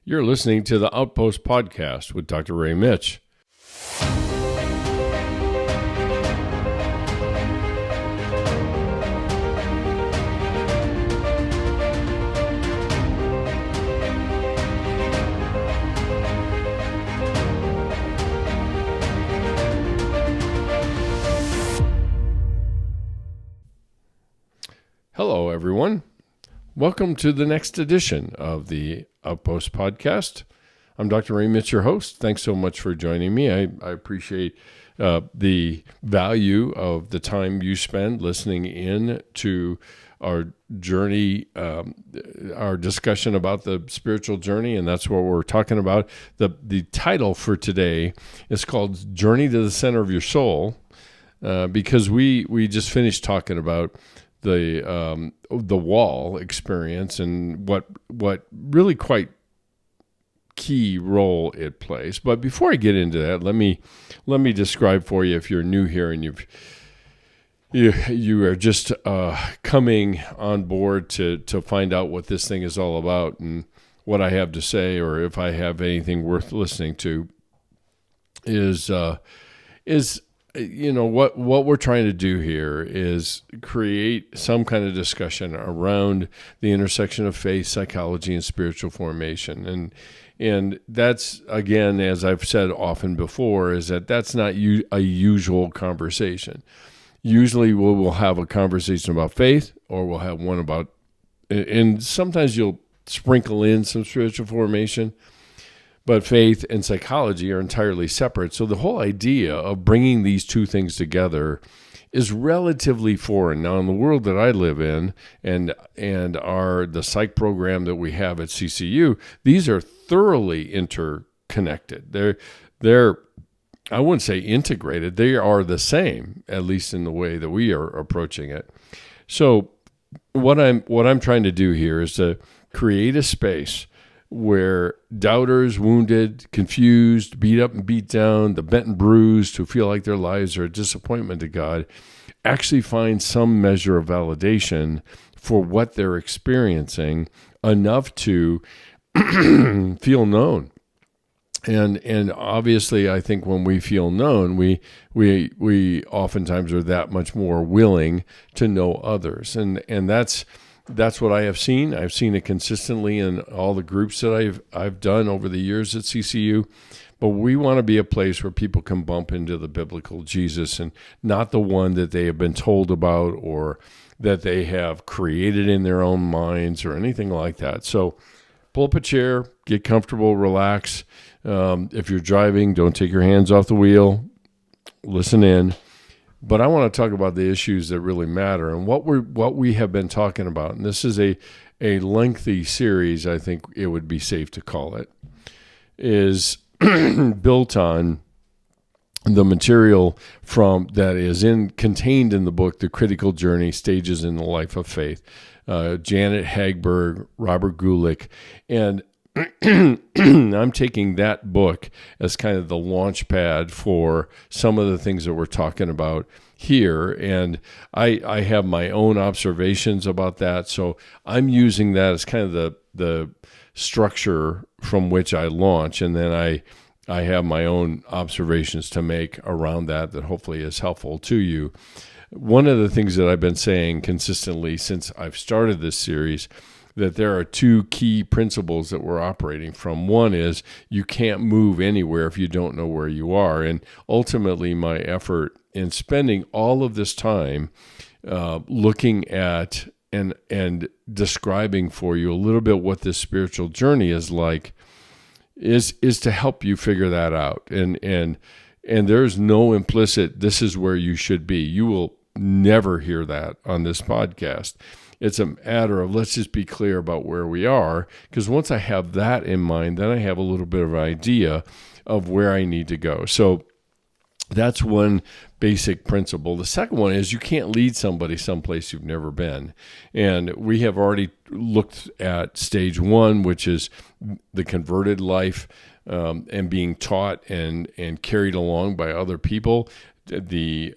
You're listening to the Outpost podcast with Dr. Ray Mitch. Hello, everyone. Welcome to the next edition of the Outpost podcast. I'm Dr. Ray Mitch, your host. Thanks so much for joining me. I appreciate the value of the time you spend listening in to our journey, our discussion about the spiritual journey, and that's what we're talking about. The title for today is called Journey to the Center of Your Soul, because we just finished talking about the wall experience and what really quite key role it plays. But before I get into that, let me describe for you, if you're new here and you are just coming on board to find out what this thing is all about and what I have to say, or if I have anything worth listening to, is what we're trying to do here is create some kind of discussion around the intersection of faith, psychology, and spiritual formation. And that's, again, as I've said often before, is that's not a usual conversation. Usually we'll have a conversation about faith, or we'll have one about, and sometimes you'll sprinkle in some spiritual formation, but faith and psychology are entirely separate. So the whole idea of bringing these two things together is relatively foreign. Now, in the world that I live in and the psych program that we have at CCU, these are thoroughly interconnected. They're I wouldn't say integrated. They are the same, at least in the way that we are approaching it. So what I'm trying to do here is to create a space where doubters, wounded, confused, beat up and beat down, the bent and bruised, who feel like their lives are a disappointment to God, actually find some measure of validation for what they're experiencing, enough to feel known. And obviously, I think when we feel known, we oftentimes are that much more willing to know others, and that's what I have seen. I've seen it consistently in all the groups that I've done over the years at CCU. But we want to be a place where people can bump into the biblical Jesus, and not the one that they have been told about or that they have created in their own minds or anything like that. So pull up a chair, get comfortable, relax. If you're driving, don't take your hands off the wheel. Listen in. But I want to talk about the issues that really matter, and what we have been talking about. And this is a lengthy series, I think it would be safe to call it, is built on the material that is contained in the book, The Critical Journey: Stages in the Life of Faith, Janet Hagberg, Robert Gulick, and I'm taking that book as kind of the launch pad for some of the things that we're talking about here. And I have my own observations about that. So I'm using that as kind of the structure from which I launch. And then I have my own observations to make around that hopefully is helpful to you. One of the things that I've been saying consistently since I've started this series, that there are two key principles that we're operating from. One is you can't move anywhere if you don't know where you are. And ultimately, my effort in spending all of this time looking at and describing for you a little bit what this spiritual journey is like is to help you figure that out. And there's no implicit, this is where you should be. You will never hear that on this podcast. It's a matter of, let's just be clear about where we are, because once I have that in mind, then I have a little bit of an idea of where I need to go. So that's one basic principle. The second one is you can't lead somebody someplace you've never been. And we have already looked at stage one, which is the converted life, and being taught and carried along by other people. The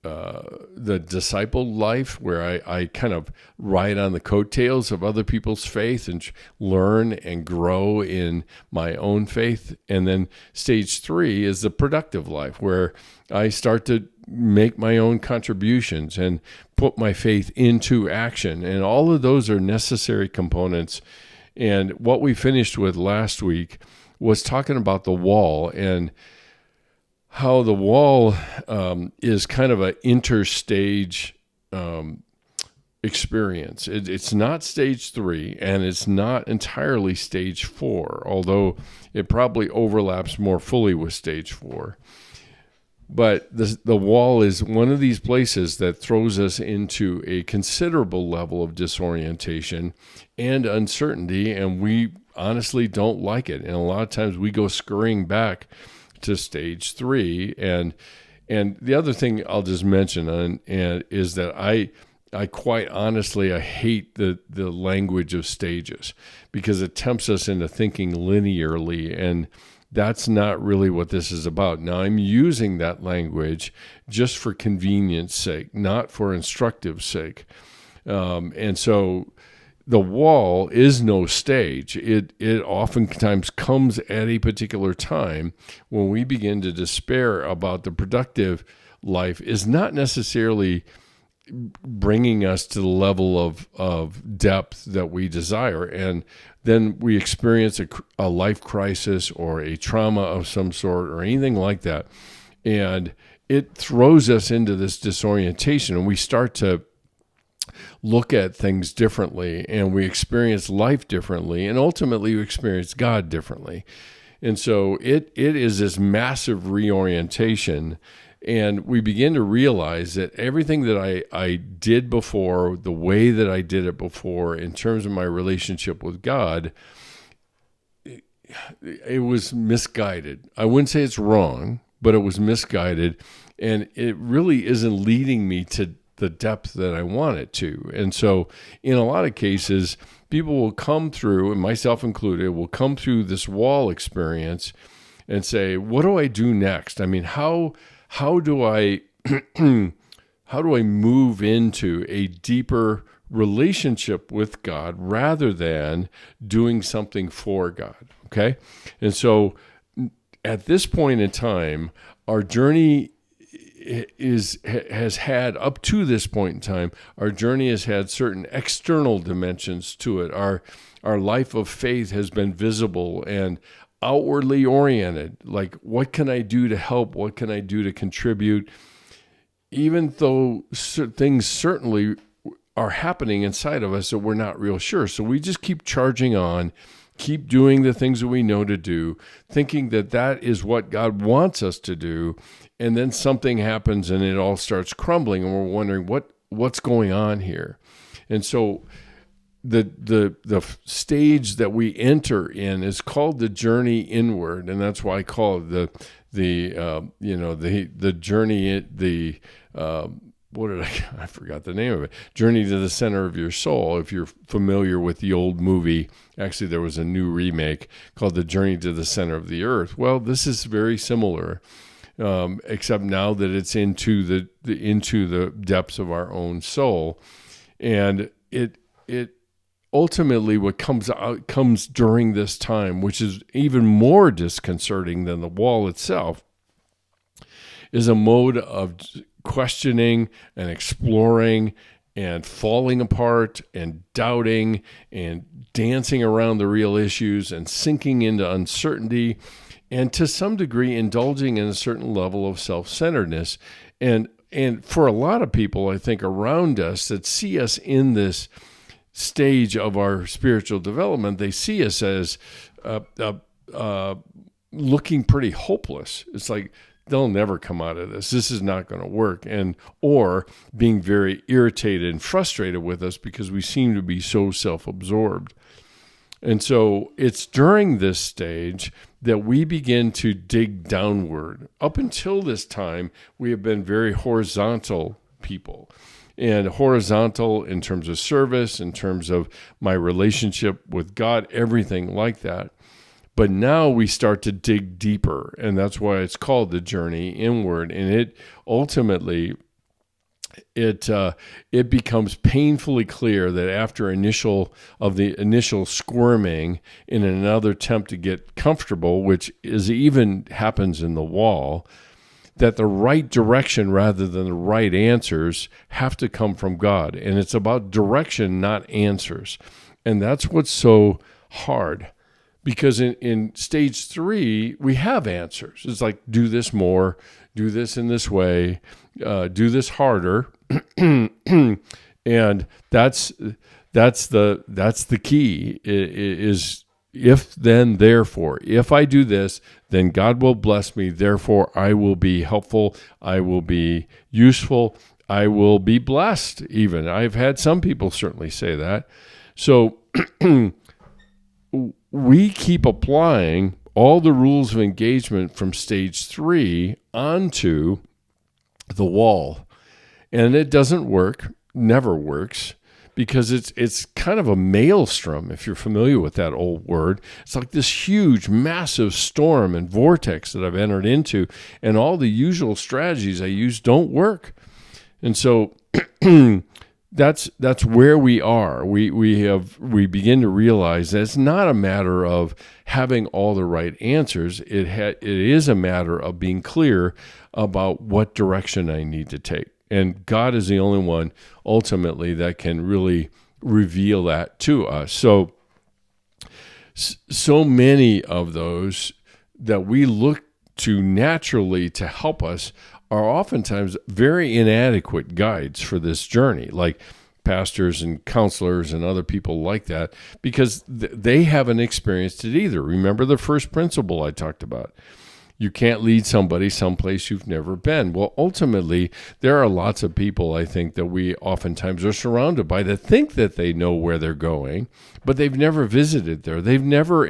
the disciple life, where I kind of ride on the coattails of other people's faith and learn and grow in my own faith. And then stage 3 is the productive life, where I start to make my own contributions and put my faith into action. And all of those are necessary components. And what we finished with last week was talking about the wall, and how the wall is kind of an interstage experience. It's not stage 3, and it's not entirely stage 4, although it probably overlaps more fully with stage 4. But the wall is one of these places that throws us into a considerable level of disorientation and uncertainty, and we honestly don't like it. And a lot of times we go scurrying back to stage 3. And the other thing I'll just mention is that I quite honestly, I hate the language of stages, because it tempts us into thinking linearly, and that's not really what this is about. Now, I'm using that language just for convenience sake, not for instructive sake. And so the wall is no stage. It oftentimes comes at a particular time when we begin to despair about the productive life is not necessarily bringing us to the level of depth that we desire. And then we experience a life crisis or a trauma of some sort or anything like that. And it throws us into this disorientation, and we start to look at things differently, and we experience life differently, and ultimately we experience God differently. And so it is this massive reorientation, and we begin to realize that everything that I did before, the way that I did it before in terms of my relationship with God, it was misguided. I wouldn't say it's wrong, but it was misguided, and it really isn't leading me to the depth that I want it to. And so in a lot of cases, people will come through, and myself included, will come through this wall experience and say, what do I do next? I mean, how do I move into a deeper relationship with God rather than doing something for God? Okay. And so at this point in time, our journey has had, up to this point in time, our journey has had certain external dimensions to it. Our life of faith has been visible and outwardly oriented. Like, what can I do to help? What can I do to contribute? Even though things certainly are happening inside of us that we're not real sure. So we just keep charging on, keep doing the things that we know to do, thinking that that is what God wants us to do. And then something happens and it all starts crumbling, and we're wondering what's going on here. And so the stage that we enter in is called the journey inward, and that's why I call it the journey. I forgot the name of it. Journey to the Center of Your Soul. If you're familiar with the old movie, actually there was a new remake called The Journey to the Center of the Earth. Well, this is very similar, except now that it's into the depths of our own soul, and it ultimately what comes during this time, which is even more disconcerting than the wall itself, is a mode of questioning and exploring and falling apart and doubting and dancing around the real issues and sinking into uncertainty, and to some degree indulging in a certain level of self-centeredness. And for a lot of people, I think, around us that see us in this stage of our spiritual development, they see us as looking pretty hopeless. It's like, they'll never come out of this. This is not going to work. Or being very irritated and frustrated with us because we seem to be so self-absorbed. And so it's during this stage that we begin to dig downward. Up until this time, we have been very horizontal people. And horizontal in terms of service, in terms of my relationship with God, everything like that. But now we start to dig deeper, and that's why it's called the journey inward. And it ultimately it becomes painfully clear that after the initial squirming in another attempt to get comfortable, which is even happens in the wall, that the right direction rather than the right answers have to come from God. And it's about direction, not answers. And that's what's so hard. Because in stage 3, we have answers. It's like, do this more, do this in this way, do this harder. And that's the key is if, then, therefore. If I do this, then God will bless me. Therefore, I will be helpful. I will be useful. I will be blessed even. I've had some people certainly say that. So we keep applying all the rules of engagement from stage 3 onto the wall. And it doesn't work, never works, because it's kind of a maelstrom, if you're familiar with that old word. It's like this huge, massive storm and vortex that I've entered into, and all the usual strategies I use don't work. And so that's where we are. We begin to realize that it's not a matter of having all the right answers. It is a matter of being clear about what direction I need to take. And God is the only one ultimately that can really reveal that to us. So many of those that we look to naturally to help us are oftentimes very inadequate guides for this journey, like pastors and counselors and other people like that, because they haven't experienced it either. Remember the first principle I talked about. You can't lead somebody someplace you've never been. Well, ultimately, there are lots of people, I think, that we oftentimes are surrounded by that think that they know where they're going, but they've never visited there. They've never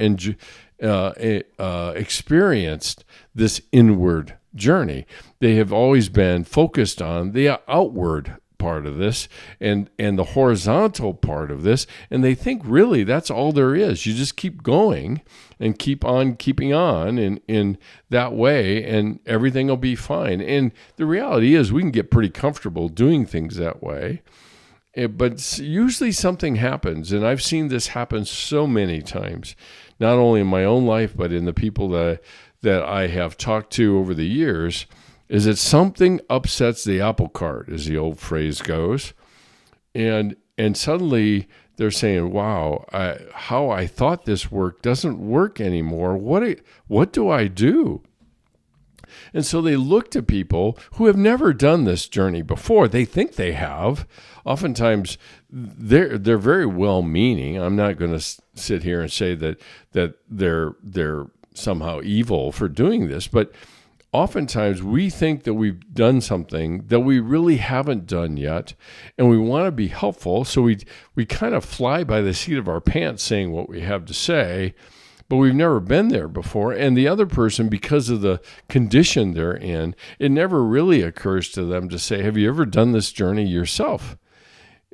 experienced this inward journey. They have always been focused on the outward part of this and the horizontal part of this, and they think really that's all there is. You just keep going and keep on keeping on in that way, and everything will be fine. And the reality is we can get pretty comfortable doing things that way, but usually something happens, and I've seen this happen so many times, not only in my own life, but in the people that I have talked to over the years, is that something upsets the apple cart, as the old phrase goes. And suddenly they're saying, wow, how I thought this worked doesn't work anymore. What do I do? And so they look to people who have never done this journey before. They think they have. Oftentimes, they're very well-meaning. I'm not going to sit here and say that they're somehow evil for doing this, but oftentimes we think that we've done something that we really haven't done yet, and we want to be helpful, so we kind of fly by the seat of our pants saying what we have to say, but we've never been there before, and the other person, because of the condition they're in, it never really occurs to them to say, have you ever done this journey yourself?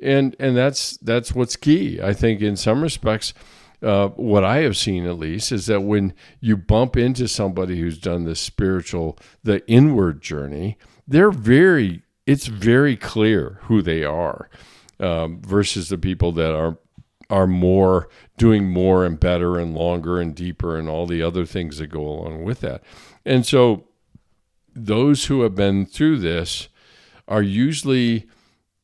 And that's what's key. I think in some respects, what I have seen at least is that when you bump into somebody who's done the inward journey, it's very clear who they are, versus the people that are more doing more and better and longer and deeper and all the other things that go along with that. And so those who have been through this are usually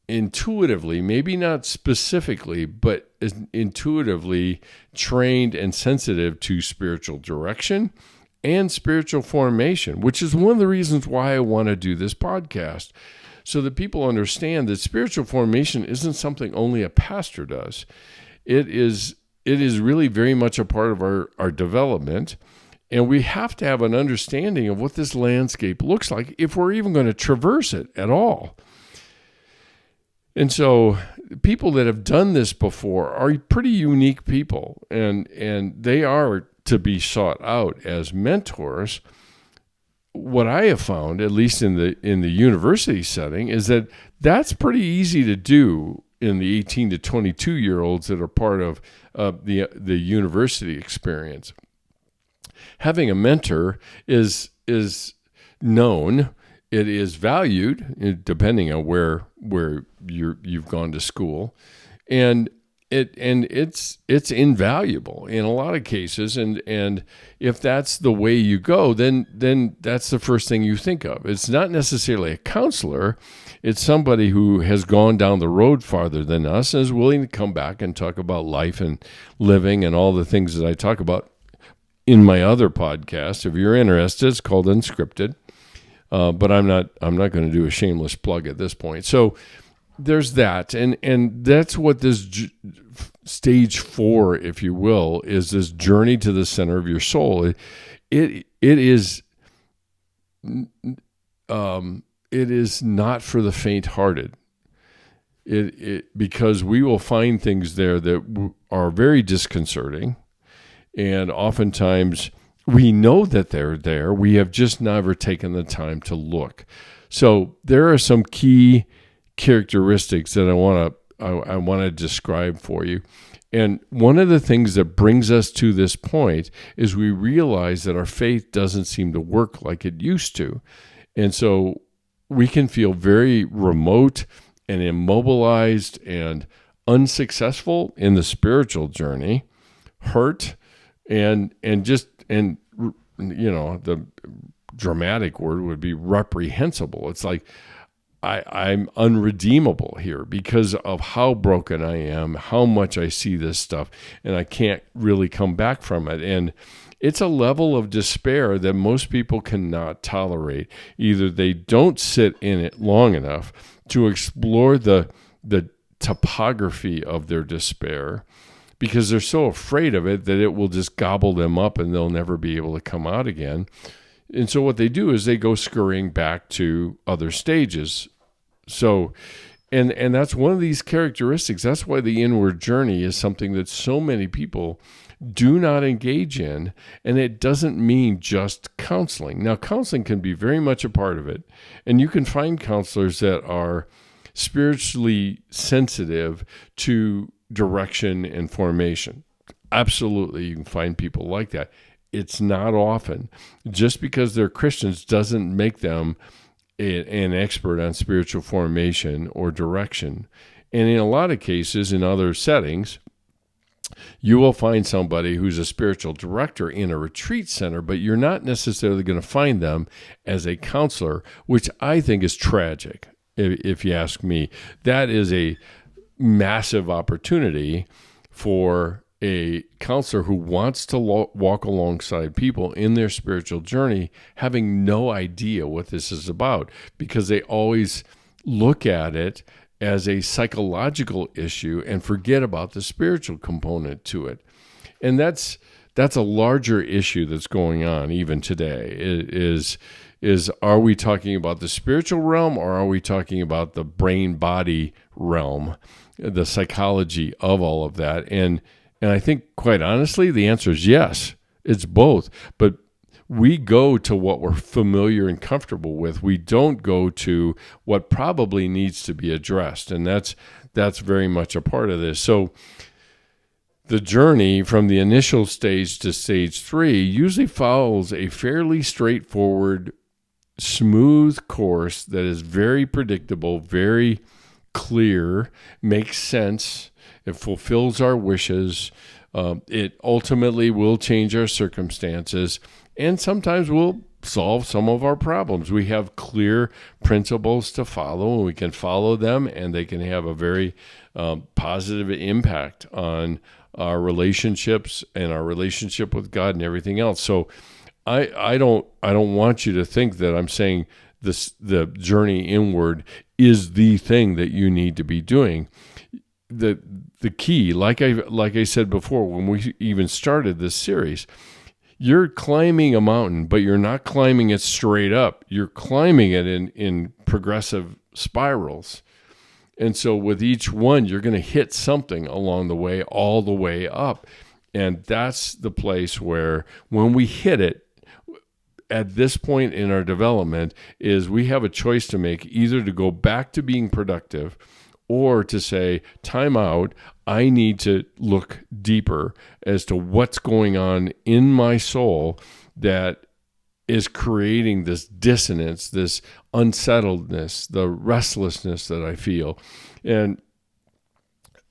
intuitively, maybe not specifically, but intuitively trained and sensitive to spiritual direction and spiritual formation, which is one of the reasons why I want to do this podcast, so that people understand that spiritual formation isn't something only a pastor does. It is really very much a part of our development, and we have to have an understanding of what this landscape looks like if we're even going to traverse it at all. And so people that have done this before are pretty unique people, and they are to be sought out as mentors. What I have found, at least in the university setting, is that that's pretty easy to do in the 18 to 22-year-olds that are part of the university experience. Having a mentor is known it is valued depending on where you've gone to school, and it's invaluable in a lot of cases, and if that's the way you go, then that's the first thing you think of. It's not necessarily a counselor. It's somebody who has gone down the road farther than us and is willing to come back and talk about life and living and all the things that I talk about in my other podcast. If you're interested, it's called Unscripted. But I'm not going to do a shameless plug at this point. So there's that, and that's what this stage 4, if you will, is this journey to the center of your soul. It is not for the faint-hearted. Because we will find things there that are very disconcerting, and oftentimes we know that they're there. We have just never taken the time to look. So there are some key characteristics that I want to describe for you. And one of the things that brings us to this point is we realize that our faith doesn't seem to work like it used to. And so we can feel very remote and immobilized and unsuccessful in the spiritual journey, hurt, and the dramatic word would be reprehensible. It's like I'm unredeemable here because of how broken I am, how much I see this stuff, and I can't really come back from it. And it's a level of despair that most people cannot tolerate. Either they don't sit in it long enough to explore the topography of their despair, because they're so afraid of it that it will just gobble them up and they'll never be able to come out again. And so what they do is they go scurrying back to other stages. So, and that's one of these characteristics. That's why the inward journey is something that so many people do not engage in. And it doesn't mean just counseling. Now, counseling can be very much a part of it. And you can find counselors that are spiritually sensitive to direction and formation. Absolutely, you can find people like that. It's not often. Just because they're Christians doesn't make them an expert on spiritual formation or direction. And in a lot of cases, in other settings, you will find somebody who's a spiritual director in a retreat center, but you're not necessarily going to find them as a counselor, which I think is tragic, if you ask me. That is a massive opportunity for a counselor who wants to walk alongside people in their spiritual journey, having no idea what this is about, because they always look at it as a psychological issue and forget about the spiritual component to it. And that's a larger issue that's going on even today. Is are we talking about the spiritual realm, or are we talking about the brain-body realm, the psychology of all of that? And I think, quite honestly, the answer is yes. It's both. But we go to what we're familiar and comfortable with. We don't go to what probably needs to be addressed. And that's very much a part of this. So the journey from the initial stage to stage 3 usually follows a fairly straightforward, smooth course that is very predictable, very clear, makes sense. It fulfills our wishes. It ultimately will change our circumstances, and sometimes will solve some of our problems. We have clear principles to follow, and we can follow them, and they can have a very positive impact on our relationships and our relationship with God and everything else. So I don't want you to think that I'm saying the journey inward is the thing that you need to be doing. The key, like I said before, when we even started this series, you're climbing a mountain, but you're not climbing it straight up. You're climbing it in progressive spirals. And so with each one, you're going to hit something along the way, all the way up. And that's the place where when we hit it, at this point in our development, is we have a choice to make, either to go back to being productive or to say, time out, I need to look deeper as to what's going on in my soul that is creating this dissonance, this unsettledness, the restlessness that I feel. And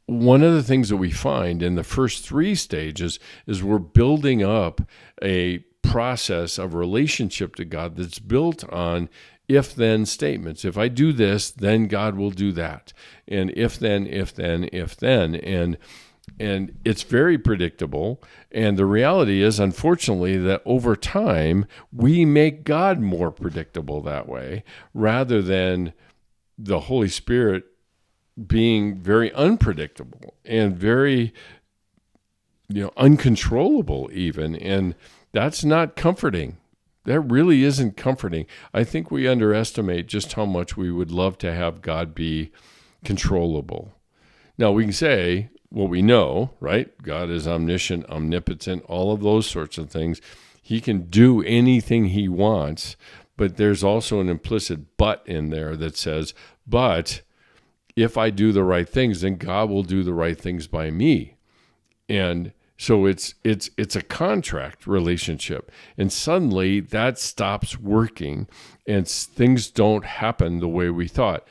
one of the things that we find in the first 3 stages is we're building up a process of relationship to God that's built on if-then statements. If I do this, then God will do that. And if-then, if-then, if-then. And it's very predictable. And the reality is, unfortunately, that over time, we make God more predictable that way, rather than the Holy Spirit being very unpredictable and very, uncontrollable even. And that's not comforting. That really isn't comforting. I think we underestimate just how much we would love to have God be controllable. Now, we can say what we know, right? God is omniscient, omnipotent, all of those sorts of things. He can do anything he wants, but there's also an implicit but in there that says, but if I do the right things, then God will do the right things by me. And so it's a contract relationship. And suddenly that stops working and things don't happen the way we thought.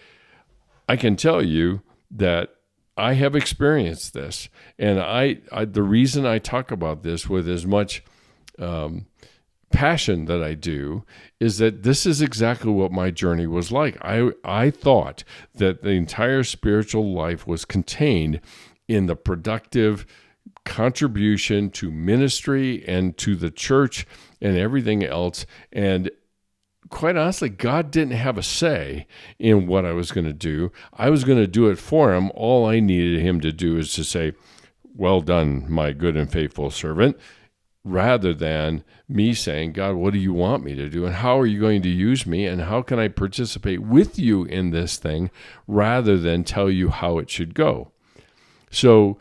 I can tell you that I have experienced this. And I the reason I talk about this with as much passion that I do is that this is exactly what my journey was like. I thought that the entire spiritual life was contained in the productive contribution to ministry and to the church and everything else. And quite honestly, God didn't have a say in what I was going to do. I was going to do it for him. All I needed him to do is to say, well done, my good and faithful servant, rather than me saying, God, what do you want me to do? And how are you going to use me? And how can I participate with you in this thing rather than tell you how it should go? So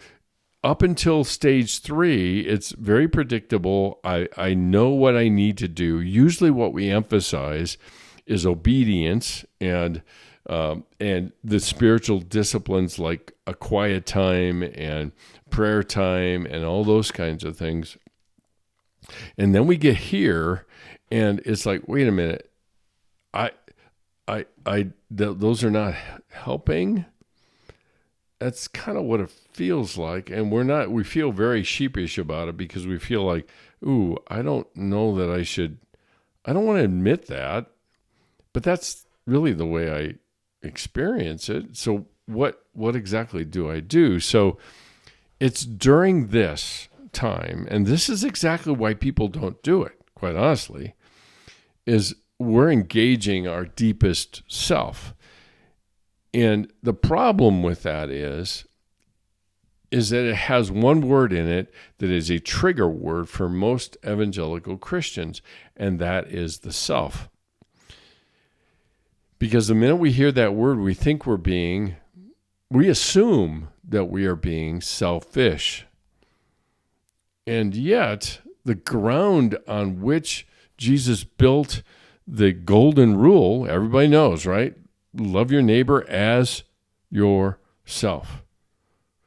up until stage 3, it's very predictable. I know what I need to do. Usually what we emphasize is obedience and the spiritual disciplines like a quiet time and prayer time and all those kinds of things. And then we get here and it's like, wait a minute, those are not helping. That's kind of what it feels like. And we feel very sheepish about it because we feel like, ooh, I don't know that I don't want to admit that, but that's really the way I experience it. So what exactly do I do? So it's during this time, and this is exactly why people don't do it, quite honestly, is we're engaging our deepest self. And the problem with that is that it has one word in it that is a trigger word for most evangelical Christians, and that is the self. Because the minute we hear that word, we assume that we are being selfish. And yet, the ground on which Jesus built the golden rule, everybody knows, right? Love your neighbor as yourself.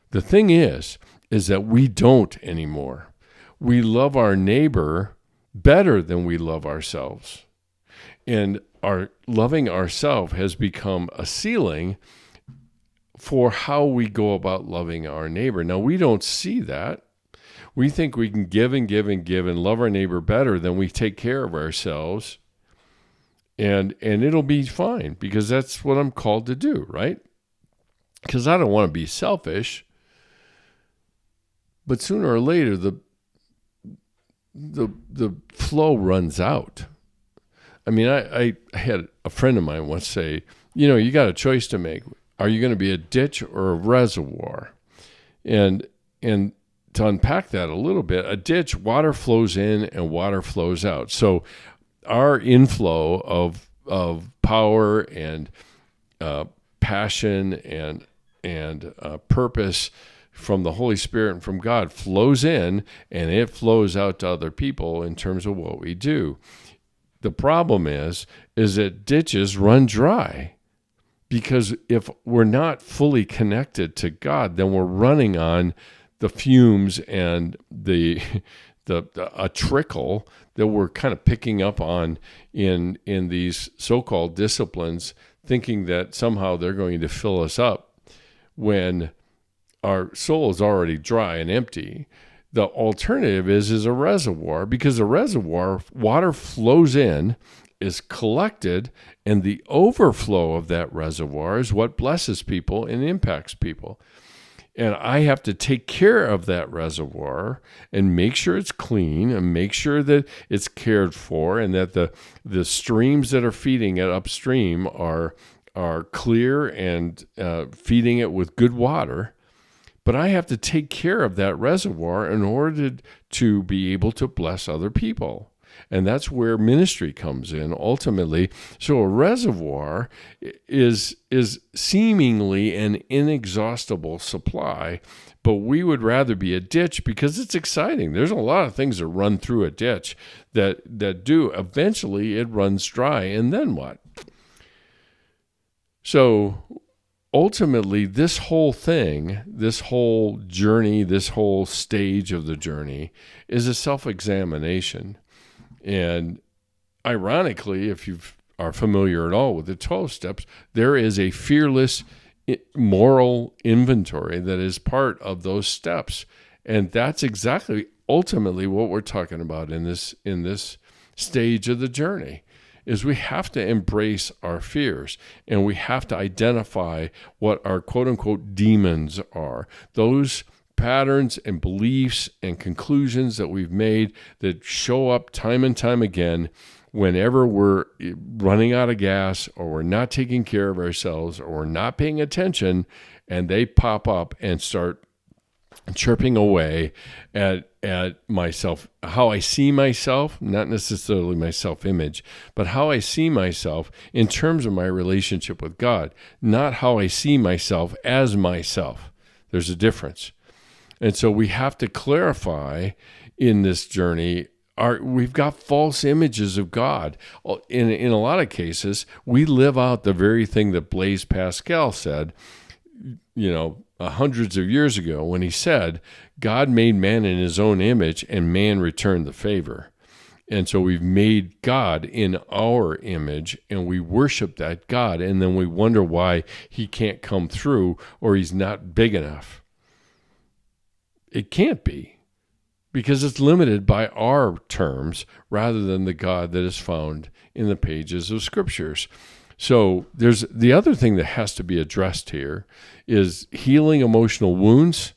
The thing is that we don't anymore. We love our neighbor better than we love ourselves. And our loving ourselves has become a ceiling for how we go about loving our neighbor. Now, we don't see that. We think we can give and give and give and love our neighbor better than we take care of ourselves. And it'll be fine because that's what I'm called to do, right? Because I don't want to be selfish. But sooner or later, the flow runs out. I mean, I had a friend of mine once say, you got a choice to make. Are you going to be a ditch or a reservoir? And to unpack that a little bit, a ditch, water flows in and water flows out. So our inflow of power and passion and purpose from the Holy Spirit and from God flows in, and it flows out to other people in terms of what we do. The problem is that ditches run dry, because if we're not fully connected to God, then we're running on the fumes and the a trickle that we're kind of picking up on in these so-called disciplines, thinking that somehow they're going to fill us up when our soul is already dry and empty. The alternative is a reservoir, because a reservoir, water flows in, is collected, and the overflow of that reservoir is what blesses people and impacts people. And I have to take care of that reservoir and make sure it's clean and make sure that it's cared for, and that the streams that are feeding it upstream are clear and feeding it with good water. But I have to take care of that reservoir in order to be able to bless other people. And that's where ministry comes in ultimately. So a reservoir is seemingly an inexhaustible supply, but we would rather be a ditch because it's exciting. There's a lot of things that run through a ditch that do. Eventually it runs dry, and then what? So ultimately, this whole thing, this whole journey, this whole stage of the journey is a self-examination. And ironically, if you are familiar at all with the 12 steps, there is a fearless moral inventory that is part of those steps. And that's exactly ultimately what we're talking about in this stage of the journey. Is we have to embrace our fears, and we have to identify what our quote-unquote demons are. Those patterns and beliefs and conclusions that we've made that show up time and time again whenever we're running out of gas, or we're not taking care of ourselves, or we're not paying attention, and they pop up and start chirping away at myself, how I see myself, not necessarily my self-image, but how I see myself in terms of my relationship with God, not how I see myself as myself. There's a difference. And so we have to clarify in this journey, we've got false images of God. In a lot of cases, we live out the very thing that Blaise Pascal said, hundreds of years ago, when he said, God made man in his own image and man returned the favor. And so we've made God in our image, and we worship that God, and then we wonder why he can't come through, or he's not big enough. It can't be, because it's limited by our terms rather than the God that is found in the pages of scriptures. So there's the other thing that has to be addressed here is healing emotional wounds,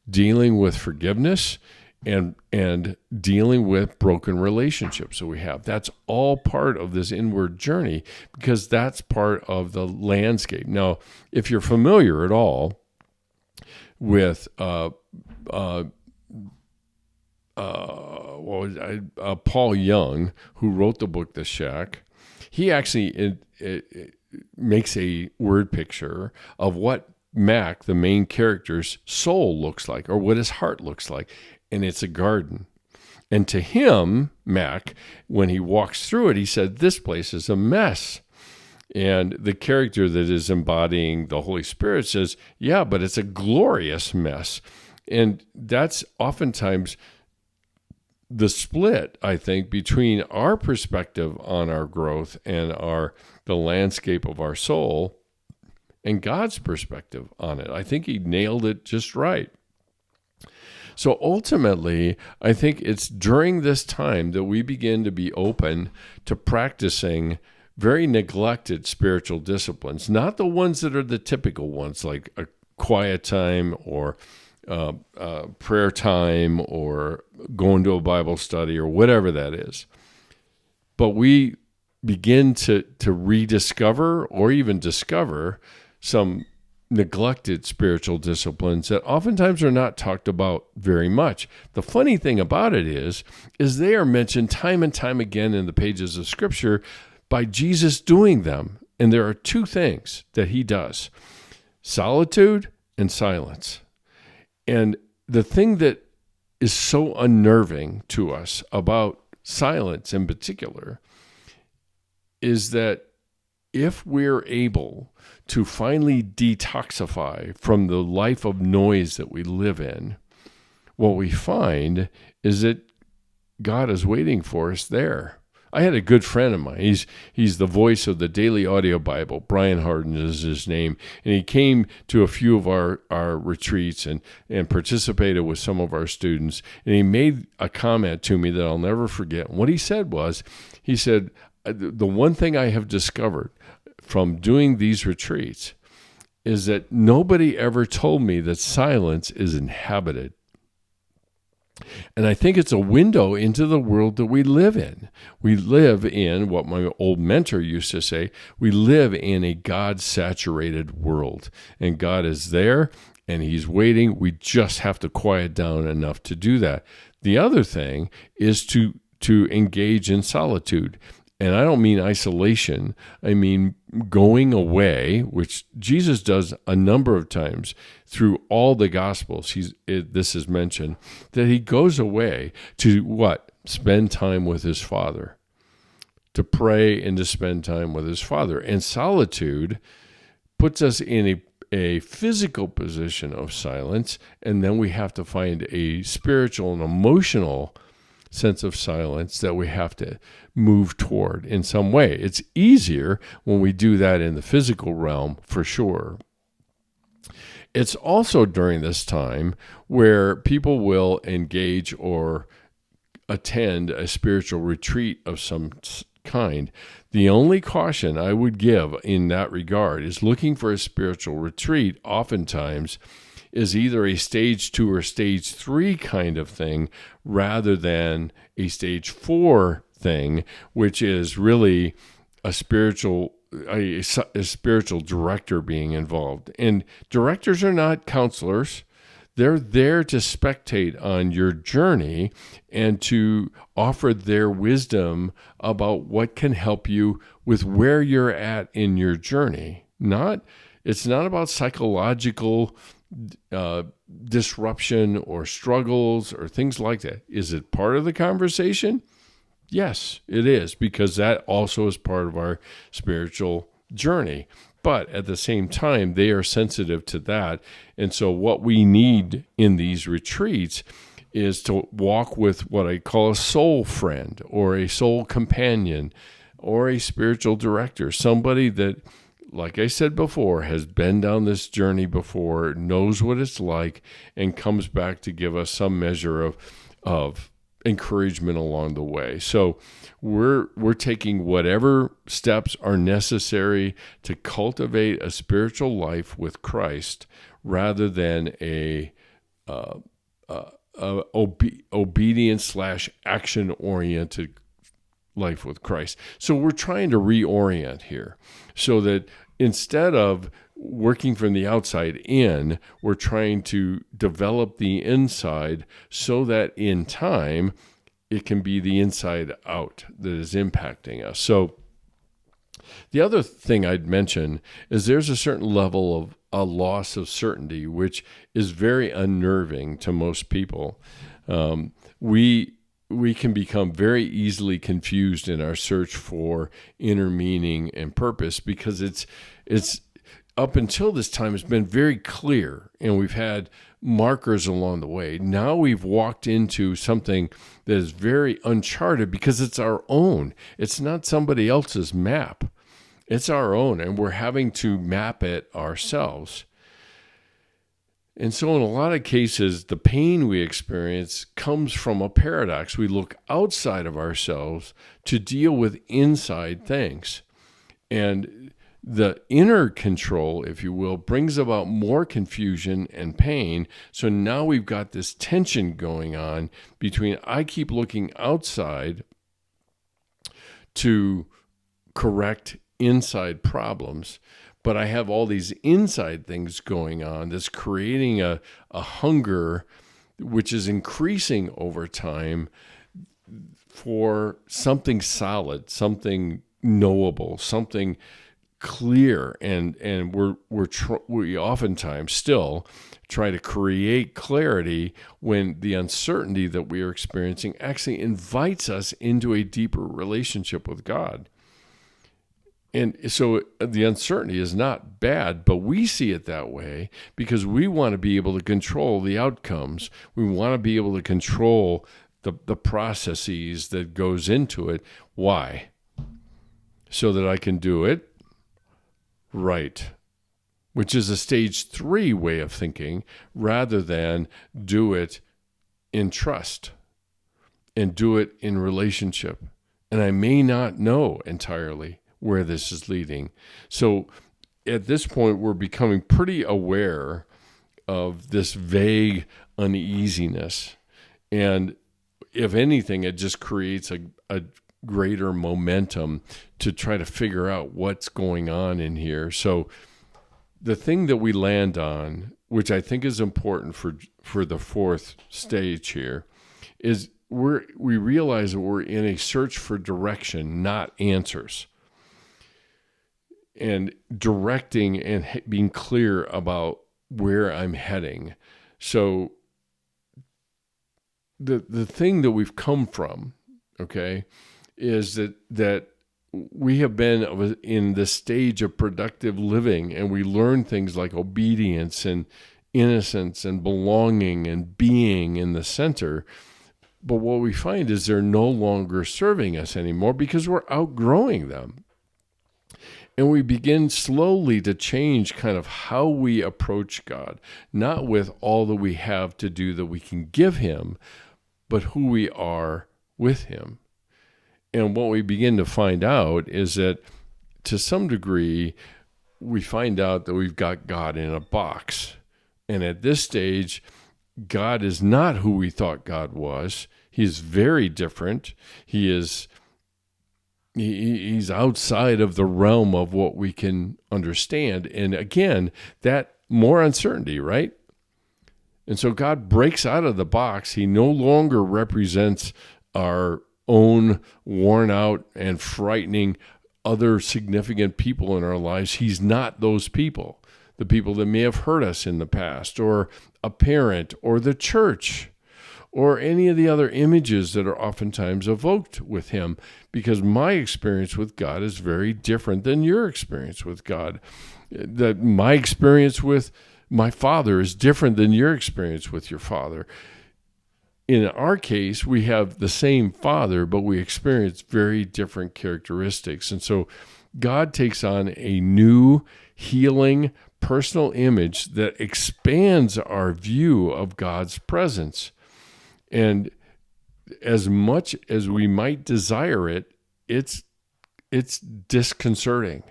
dealing with forgiveness, and dealing with broken relationships that we have. That's all part of this inward journey, because that's part of the landscape. Now, if you're familiar at all with Paul Young, who wrote the book The Shack, he actually it makes a word picture of what Mac, the main character's soul, looks like, or what his heart looks like, and it's a garden. And to him, Mac, when he walks through it, he said, this place is a mess. And the character that is embodying the Holy Spirit says, yeah, but it's a glorious mess. And that's oftentimes the split, I think, between our perspective on our growth and the landscape of our soul and God's perspective on it. I think he nailed it just right. So ultimately, I think it's during this time that we begin to be open to practicing very neglected spiritual disciplines, not the ones that are the typical ones, like a quiet time or prayer time or going to a Bible study or whatever that is. But we begin to rediscover or even discover some neglected spiritual disciplines that oftentimes are not talked about very much. The funny thing about it is they are mentioned time and time again in the pages of Scripture by Jesus doing them. And there are two things that he does: solitude and silence. And the thing that is so unnerving to us about silence in particular is that if we're able to finally detoxify from the life of noise that we live in, what we find is that God is waiting for us there. I had a good friend of mine. He's the voice of the Daily Audio Bible. Brian Harden is his name. And he came to a few of our retreats and participated with some of our students. And he made a comment to me that I'll never forget. And what he said, the one thing I have discovered from doing these retreats is that nobody ever told me that silence is inhabited. And I think it's a window into the world that we live in. We live in what my old mentor used to say, we live in a God-saturated world. And God is there, and he's waiting. We just have to quiet down enough to do that. The other thing is to engage in solitude. And I don't mean isolation. I mean going away, which Jesus does a number of times through all the Gospels. This is mentioned, that he goes away to what? Spend time with his Father, to pray and to spend time with his Father. And solitude puts us in a physical position of silence, and then we have to find a spiritual and emotional sense of silence that we have to move toward in some way. It's easier when we do that in the physical realm, for sure. It's also during this time where people will engage or attend a spiritual retreat of some kind. The only caution I would give in that regard is looking for a spiritual retreat oftentimes is either a stage 2 or stage 3 kind of thing rather than a stage 4 thing, which is really a spiritual director being involved. And directors are not counselors. They're there to spectate on your journey and to offer their wisdom about what can help you with where you're at in your journey. It's not about psychological disruption or struggles or things like that. Is it part of the conversation? Yes, it is, because that also is part of our spiritual journey. But at the same time, they are sensitive to that. And so what we need in these retreats is to walk with what I call a soul friend or a soul companion or a spiritual director, somebody that, like I said before, has been down this journey before, knows what it's like, and comes back to give us some measure of encouragement along the way. So we're taking whatever steps are necessary to cultivate a spiritual life with Christ rather than a obedience/action-oriented life with Christ. So we're trying to reorient here so that instead of working from the outside in, we're trying to develop the inside so that in time it can be the inside out that is impacting us. So the other thing I'd mention is there's a certain level of a loss of certainty, which is very unnerving to most people. We can become very easily confused in our search for inner meaning and purpose because it's up until this time it's been very clear and we've had markers along the way. Now we've walked into something that is very uncharted because it's our own. It's not somebody else's map. It's our own, and we're having to map it ourselves. And so in a lot of cases, the pain we experience comes from a paradox. We look outside of ourselves to deal with inside things. And the inner control, if you will, brings about more confusion and pain. So now we've got this tension going on between I keep looking outside to correct inside problems, but I have all these inside things going on that's creating a hunger which is increasing over time for something solid, something knowable, something clear, and we oftentimes still try to create clarity when the uncertainty that we are experiencing actually invites us into a deeper relationship with God. And so the uncertainty is not bad, but we see it that way because we want to be able to control the outcomes. We want to be able to control the processes that goes into it. Why? So that I can do it right, which is a stage 3 way of thinking, rather than do it in trust and do it in relationship. And I may not know entirely where this is leading. So at this point, we're becoming pretty aware of this vague uneasiness. And if anything, it just creates a greater momentum to try to figure out what's going on in here. So the thing that we land on, which I think is important for the 4th stage here, is we realize that we're in a search for direction, not answers. And directing and being clear about where I'm heading. So the thing that we've come from, okay, is that we have been in this stage of productive living, and we learn things like obedience and innocence and belonging and being in the center. But what we find is they're no longer serving us anymore because we're outgrowing them. And we begin slowly to change kind of how we approach God, not with all that we have to do that we can give him, but who we are with him. And what we begin to find out is that to some degree, we find out that we've got God in a box. And at this stage, God is not who we thought God was. He's very different. He's outside of the realm of what we can understand. And again, that more uncertainty, right? And so God breaks out of the box. He no longer represents our own worn out and frightening other significant people in our lives. He's not those people, the people that may have hurt us in the past, or a parent, or the church, or any of the other images that are oftentimes evoked with him, because my experience with God is very different than your experience with God. That my experience with my father is different than your experience with your father. In our case, we have the same father, but we experience very different characteristics. And so God takes on a new, healing, personal image that expands our view of God's presence. And as much as we might desire it, it's disconcerting,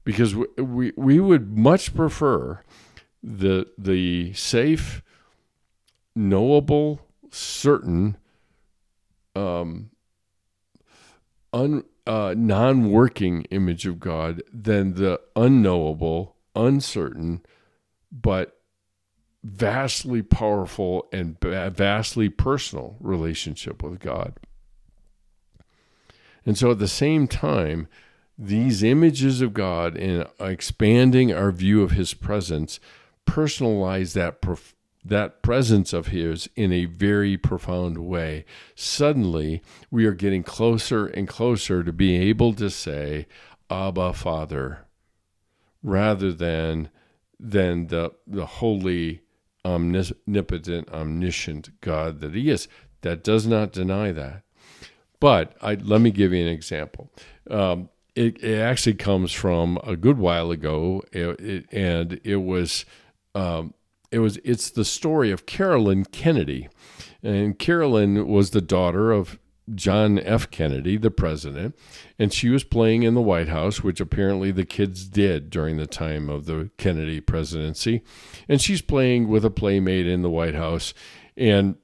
because we would much prefer the safe, knowable, certain, non-working image of God than the unknowable, uncertain, but vastly powerful and vastly personal relationship with God. And so at the same time, these images of God and expanding our view of his presence personalize that presence of his in a very profound way. Suddenly, we are getting closer and closer to being able to say, Abba, Father, rather than the holy, omnipotent, omniscient God that he is. That does not deny that. But let me give you an example. It actually comes from a good while ago, and it's the story of Carolyn Kennedy. And Carolyn was the daughter of John F. Kennedy, the president, and she was playing in the White House, which apparently the kids did during the time of the Kennedy presidency. And she's playing with a playmate in the White House, and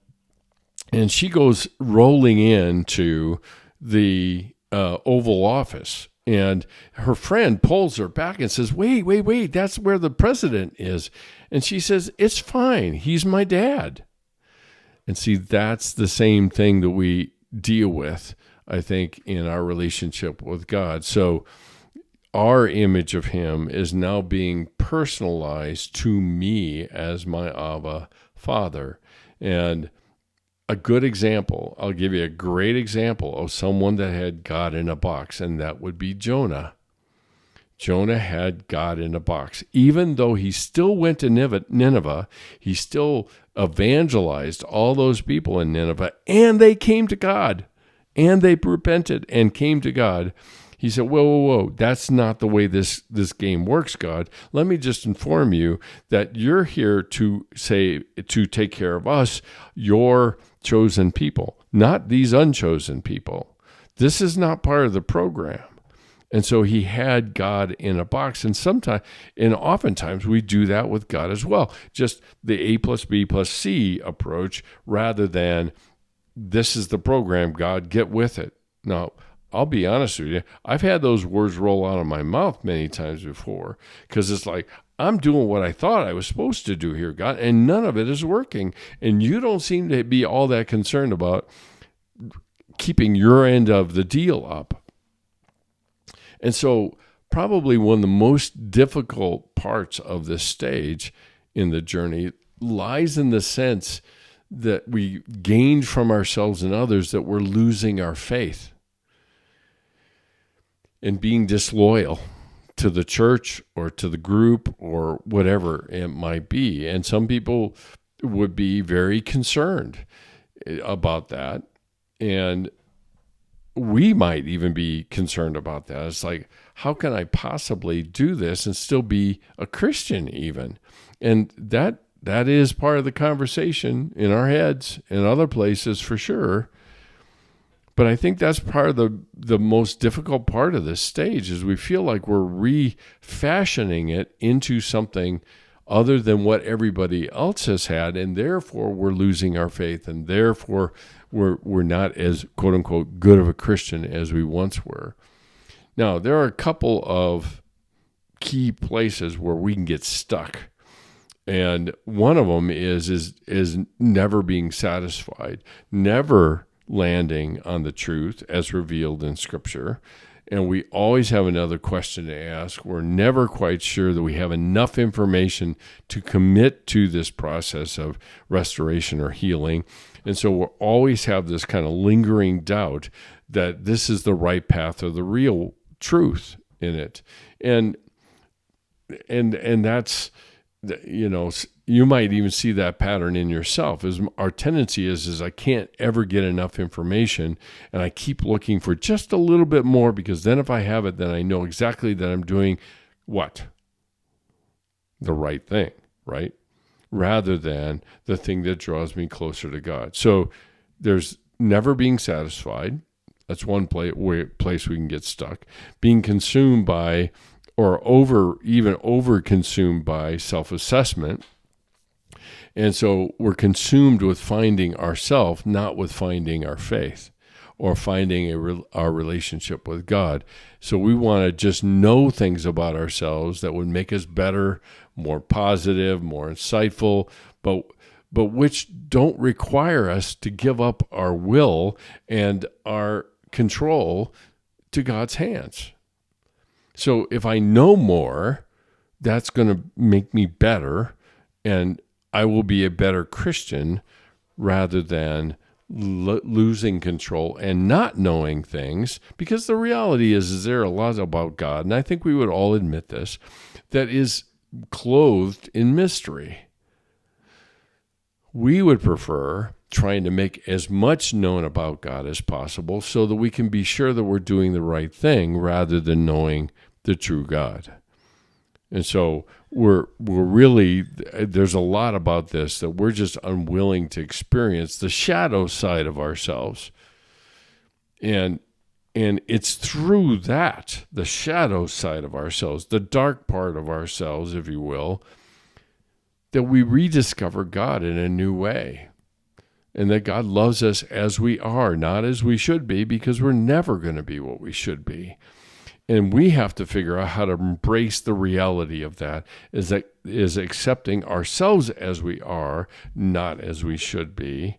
she goes rolling into the Oval Office. And her friend pulls her back and says, wait, that's where the president is. And she says, it's fine. He's my dad. And see, that's the same thing that we deal with, I think, in our relationship with God. So our image of him is now being personalized to me as my Abba Father. And a good example, I'll give you a great example of someone that had God in a box, and that would be Jonah. Jonah had God in a box. Even though he still went to Nineveh, he still evangelized all those people in Nineveh, and they came to God, and they repented and came to God. He said, whoa, that's not the way this game works, God. Let me just inform you that you're here to take care of us, your chosen people, not these unchosen people. This is not part of the program. And so he had God in a box. And oftentimes we do that with God as well. Just the A plus B plus C approach rather than this is the program, God, get with it. Now, I'll be honest with you. I've had those words roll out of my mouth many times before because it's like, I'm doing what I thought I was supposed to do here, God, and none of it is working. And you don't seem to be all that concerned about keeping your end of the deal up. And so probably one of the most difficult parts of this stage in the journey lies in the sense that we gained from ourselves and others that we're losing our faith and being disloyal to the church or to the group or whatever it might be. And some people would be very concerned about that. And we might even be concerned about that. It's like, how can I possibly do this and still be a Christian even? And that is part of the conversation in our heads and other places for sure. But I think that's part of the most difficult part of this stage is we feel like we're refashioning it into something other than what everybody else has had, and therefore we're losing our faith, and therefore we're not as quote unquote good of a Christian as we once were. Now, there are a couple of key places where we can get stuck. And one of them is never being satisfied, never landing on the truth as revealed in Scripture. And we always have another question to ask. We're never quite sure that we have enough information to commit to this process of restoration or healing. And so we'll always have this kind of lingering doubt that this is the right path or the real truth in it. And that's, you might even see that pattern in yourself. As our tendency is I can't ever get enough information, and I keep looking for just a little bit more, because then if I have it, then I know exactly that I'm doing what? The right thing, right? Rather than the thing that draws me closer to God. So there's never being satisfied. That's one place we can get stuck. Being consumed by or over-consumed by self-assessment. And so we're consumed with finding ourselves, not with finding our faith or finding our relationship with God. So we want to just know things about ourselves that would make us better, more positive, more insightful, but which don't require us to give up our will and our control to God's hands. So if I know more, that's going to make me better, and I will be a better Christian rather than losing control and not knowing things. Because the reality is there a lot about God, and I think we would all admit this, that is clothed in mystery. We would prefer trying to make as much known about God as possible so that we can be sure that we're doing the right thing rather than knowing the true God. And so we're really, there's a lot about this that we're just unwilling to experience the shadow side of ourselves. And it's through that, the shadow side of ourselves, the dark part of ourselves, if you will, that we rediscover God in a new way. And that God loves us as we are, not as we should be, because we're never going to be what we should be. And we have to figure out how to embrace the reality of that is accepting ourselves as we are, not as we should be.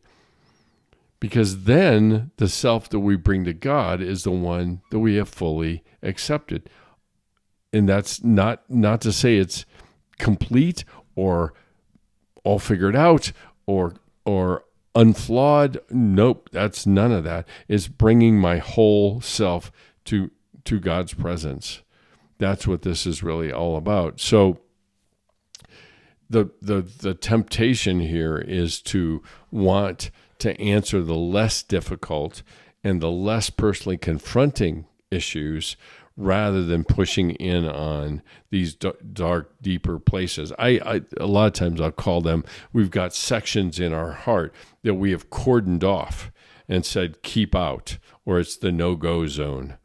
Because then the self that we bring to God is the one that we have fully accepted. And that's not to say it's complete or all figured out or unflawed. Nope, that's none of that. It's bringing my whole self to God's presence. That's what this is really all about. So the temptation here is to want to answer the less difficult and the less personally confronting issues rather than pushing in on these dark, deeper places. I a lot of times I'll call them, we've got sections in our heart that we have cordoned off and said, keep out, or it's the no-go zone.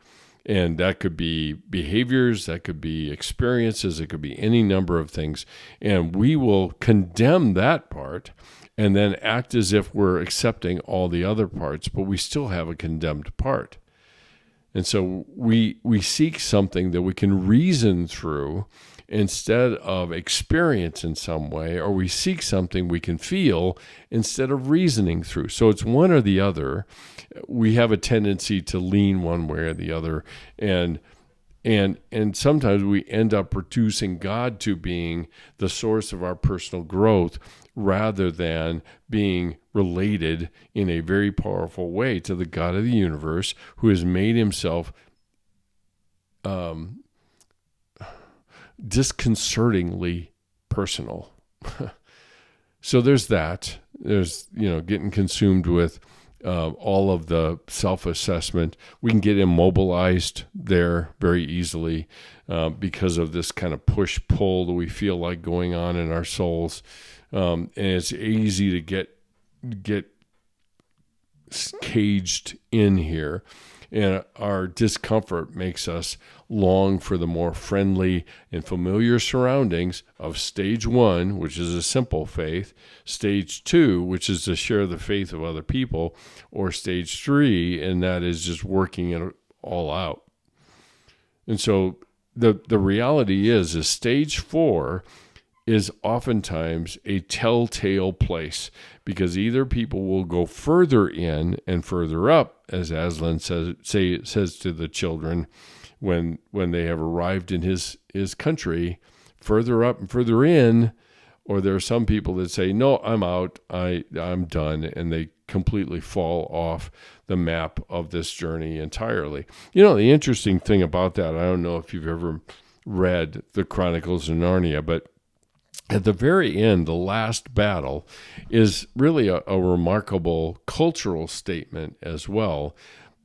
And that could be behaviors, that could be experiences, it could be any number of things. And we will condemn that part and then act as if we're accepting all the other parts, but we still have a condemned part. And so we seek something that we can reason through instead of experience in some way, or we seek something we can feel instead of reasoning through. So it's one or the other. We have a tendency to lean one way or the other, and sometimes we end up reducing God to being the source of our personal growth rather than being related in a very powerful way to the God of the universe, who has made himself disconcertingly personal. So there's that. There's, getting consumed with all of the self-assessment. We can get immobilized there very easily because of this kind of push-pull that we feel like going on in our souls. And it's easy to get caged in here. And our discomfort makes us long for the more friendly and familiar surroundings of stage 1, which is a simple faith, stage 2, which is to share the faith of other people, or stage 3, and that is just working it all out. And so the reality is stage 4 is oftentimes a telltale place, because either people will go further in and further up, as Aslan says to the children when they have arrived in his country, further up and further in, or there are some people that say, no, I'm out, I'm done, and they completely fall off the map of this journey entirely. The interesting thing about that, I don't know if you've ever read the Chronicles of Narnia, but at the very end, the last battle is really a remarkable cultural statement as well.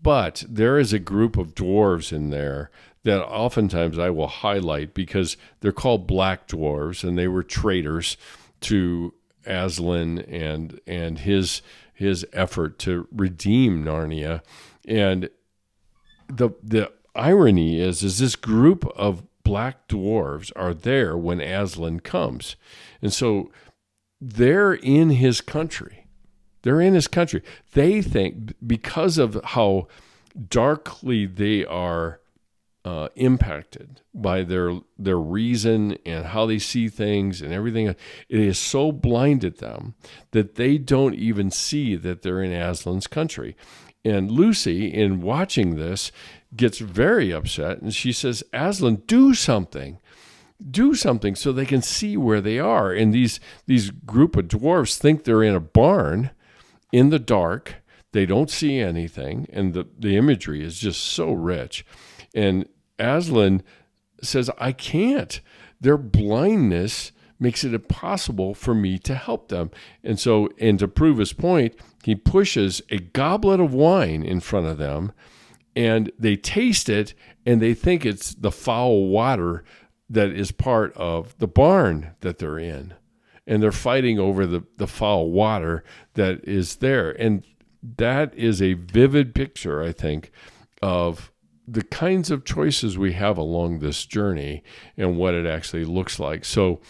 But there is a group of dwarves in there that oftentimes I will highlight because they're called black dwarves, and they were traitors to Aslan and his effort to redeem Narnia. And the irony is this group of black dwarves are there when Aslan comes. And so they're in his country. They think, because of how darkly they are impacted by their reason and how they see things and everything, it has so blinded them that they don't even see that they're in Aslan's country. And Lucy, in watching this, gets very upset, and she says, Aslan, do something so they can see where they are. And these group of dwarves think they're in a barn in the dark. They don't see anything, and the imagery is just so rich. And Aslan says, I can't. Their blindness makes it impossible for me to help them. And so, and to prove his point, he pushes a goblet of wine in front of them, and they taste it, and they think it's the foul water that is part of the barn that they're in. And they're fighting over the foul water that is there. And that is a vivid picture, I think, of the kinds of choices we have along this journey and what it actually looks like. So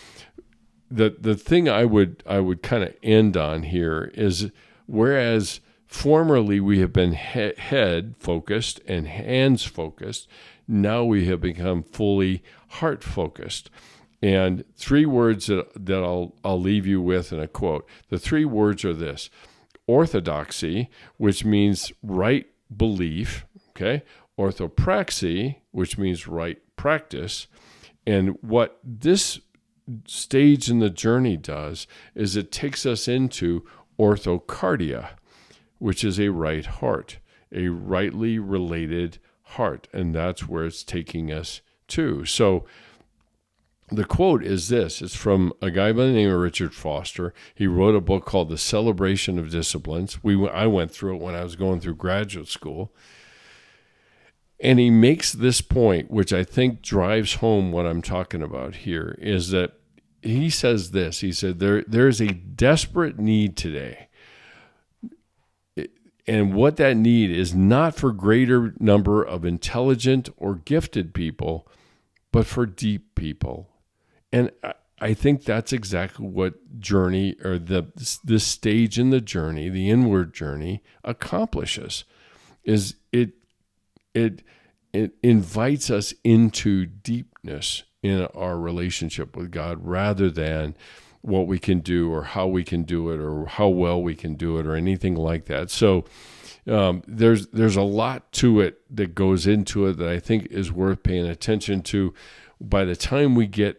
the thing I would kind of end on here is, whereas formerly we have been head focused and hands focused, now we have become fully heart focused. And 3 words that I'll leave you with in a quote. The 3 words are this: orthodoxy, which means right belief, okay? Orthopraxy, which means right practice. And what this stage in the journey does is it takes us into orthocardia, which is a right heart, a rightly related heart. And that's where it's taking us too. So the quote is this. It's from a guy by the name of Richard Foster. He wrote a book called The Celebration of Disciplines. I went through it when I was going through graduate school. And he makes this point, which I think drives home what I'm talking about here, is that he says this. He said, there is a desperate need today. And what that need is not for greater number of intelligent or gifted people, but for deep people. And I think that's exactly what journey, or this stage in the journey, the inward journey, accomplishes. Is it invites us into deepness in our relationship with God, rather than what we can do or how we can do it or how well we can do it or anything like that. So there's a lot to it that goes into it that I think is worth paying attention to. By the time we get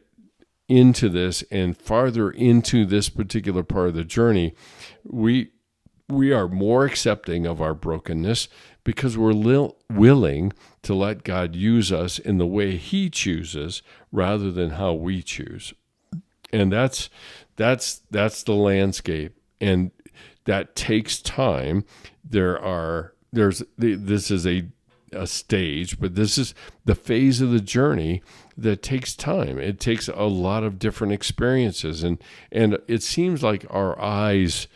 into this and farther into this particular part of the journey, we are more accepting of our brokenness, because we're willing to let God use us in the way He chooses rather than how we choose. And that's the landscape, and that takes time. This is a stage, but this is the phase of the journey that takes time. It takes a lot of different experiences, and it seems like our eyes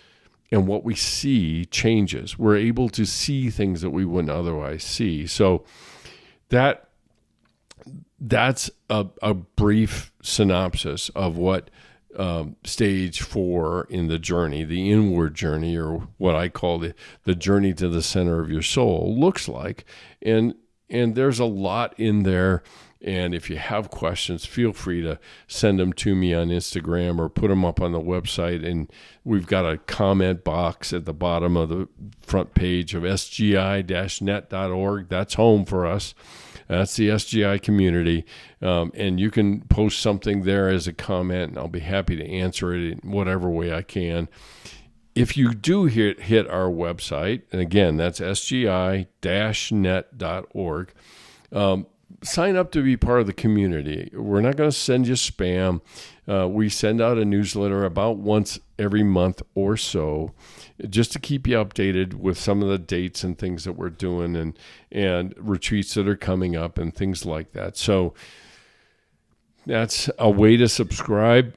and what we see changes. We're able to see things that we wouldn't otherwise see. So that's a brief synopsis of what stage 4 in the journey, the inward journey, or what I call the journey to the center of your soul, looks like. And there's a lot in there. And if you have questions, feel free to send them to me on Instagram or put them up on the website. And we've got a comment box at the bottom of the front page of sgi-net.org. That's home for us. That's the SGI community. And you can post something there as a comment, and I'll be happy to answer it in whatever way I can. If you do hit our website, and again, that's sgi-net.org, sign up to be part of the community. We're not going to send you spam. We send out a newsletter about once every month or so, just to keep you updated with some of the dates and things that we're doing, and retreats that are coming up and things like that. So that's a way to subscribe.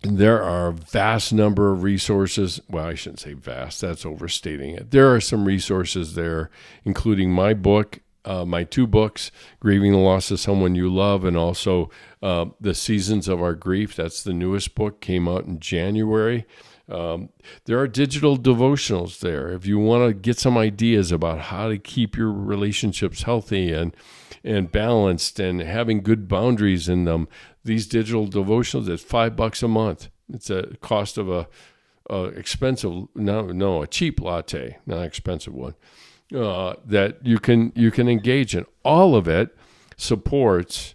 There are a vast number of resources. Well, I shouldn't say vast. That's overstating it. There are some resources there, including my book, my 2 books, Grieving the Loss of Someone You Love, and also The Seasons of Our Grief. That's the newest book, came out in January. There are digital devotionals there. If you want to get some ideas about how to keep your relationships healthy and balanced and having good boundaries in them, these digital devotionals, it's $5 a month. It's a cost of a cheap latte, not an expensive one. That you can engage in. All of it supports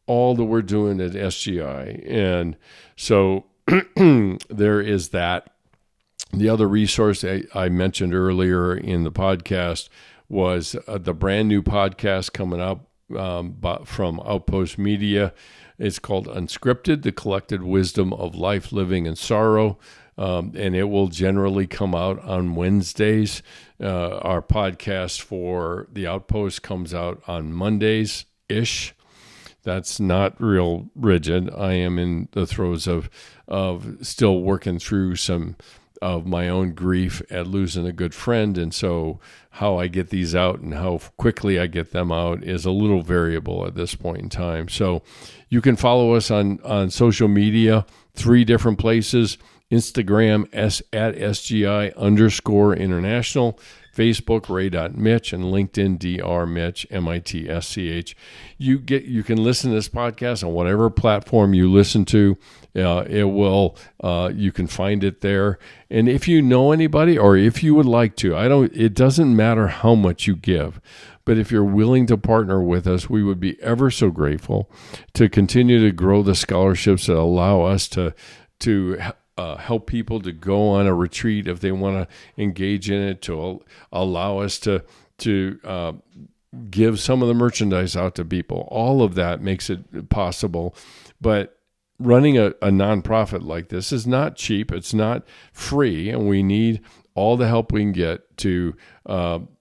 all that we're doing at SGI. And so there is that. The other resource I mentioned earlier in the podcast was the brand new podcast coming up from Outpost Media. It's called Unscripted, The Collected Wisdom of Life, Living, and Sorrow. And it will generally come out on Wednesdays. Our podcast for the Outpost comes out on Mondays-ish. That's not real rigid. I am in the throes of still working through some of my own grief at losing a good friend. And so how I get these out and how quickly I get them out is a little variable at this point in time. So you can follow us on social media, 3 different places: Instagram at SGI_international, Facebook Ray.Mitch, and LinkedIn Dr. Mitch, MITSCH. You can listen to this podcast on whatever platform you listen to. You can find it there. And if you know anybody, or if you would like to, it doesn't matter how much you give, but if you're willing to partner with us, we would be ever so grateful to continue to grow the scholarships that allow us to help people to go on a retreat if they want to engage in it, to allow us to give some of the merchandise out to people. All of that makes it possible. But running a nonprofit like this is not cheap. It's not free, and we need all the help we can get to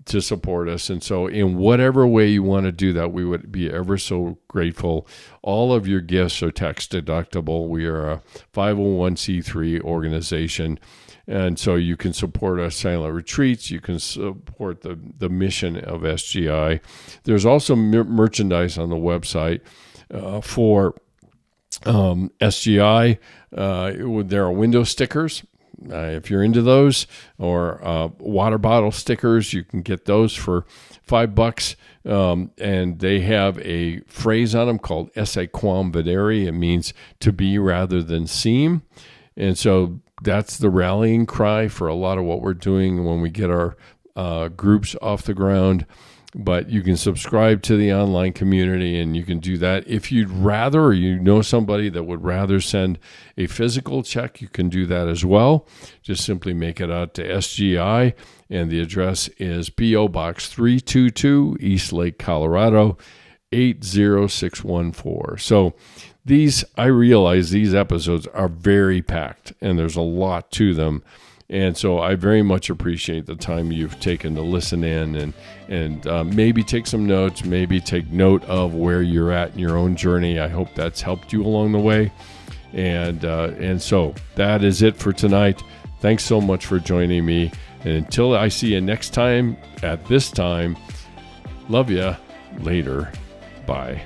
support us. And so in whatever way you want to do that, we would be ever so grateful. All of your gifts are tax deductible. We are a 501c3 organization. And so you can support our silent retreats. You can support the mission of SGI. There's also merchandise on the website for SGI. There are window stickers. If you're into those, or water bottle stickers, you can get those for $5. And they have a phrase on them called esse quam videre. It means to be rather than seem. And so that's the rallying cry for a lot of what we're doing when we get our groups off the ground. But you can subscribe to the online community, and you can do that. If you'd rather, or you know somebody that would rather send a physical check, you can do that as well. Just simply make it out to SGI, and the address is P.O. Box 322, East Lake, Colorado, 80614. So I realize these episodes are very packed, and there's a lot to them. And so I very much appreciate the time you've taken to listen in and maybe take some notes, maybe take note of where you're at in your own journey. I hope that's helped you along the way. And so that is it for tonight. Thanks so much for joining me. And until I see you next time at this time, love ya. Later. Bye.